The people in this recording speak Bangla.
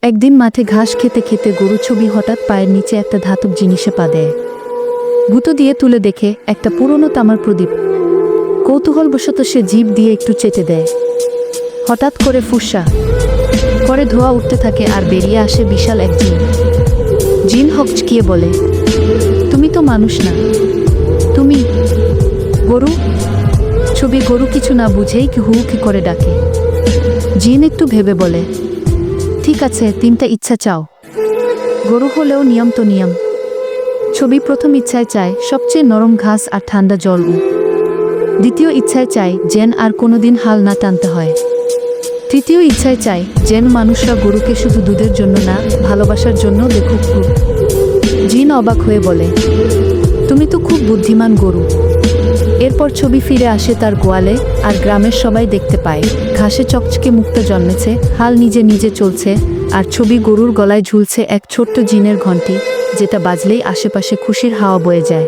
একদিন মাঠে ঘাস খেতে খেতে গরু ছবি হঠাৎ পায়ের নিচে একটা ধাতব জিনিসে পা দেয়। গুঁতো দিয়ে তুলে দেখে একটা পুরনো তামার প্রদীপ। কৌতূহলবশত সে জিভ দিয়ে একটু চেটে দেয়। হঠাৎ করে ফুসা করে ধোঁয়া উঠতে থাকে আর বেরিয়ে আসে বিশাল এক জিন। জিন হকচকিয়ে বলে, তুমি তো মানুষ না, তুমি গরু। ছবি গরু কিছু না বুঝেই হু কি করে ডাকে। জিন একটু ভেবে বলে, ঠিক আছে, 3টা ইচ্ছা চাও। গরু হলেও নিয়ম তো নিয়ম। ছবি প্রথম ইচ্ছায় চায় সবচেয়ে নরম ঘাস আর ঠান্ডা জল। দ্বিতীয় ইচ্ছায় চায় যেন আর কোনোদিন হাল না টানতে হয়। তৃতীয় ইচ্ছায় চায় যেন মানুষরা গরুকে শুধু দুধের জন্য না, ভালোবাসার জন্য দেখুক। জিন অবাক হয়ে বলে, তুমি তো খুব বুদ্ধিমান গরু। এরপর ছবি ফিরে আসে তার গোয়ালে, আর গ্রামের সবাই দেখতে পায় ঘাসে চকচকে মুক্তা জন্মেছে, হাল নিজে নিজে চলছে, আর ছবি গরুর গলায় ঝুলছে এক ছোট্ট জিনের ঘণ্টি, যেটা বাজলেই আশেপাশে খুশির হাওয়া বয়ে যায়।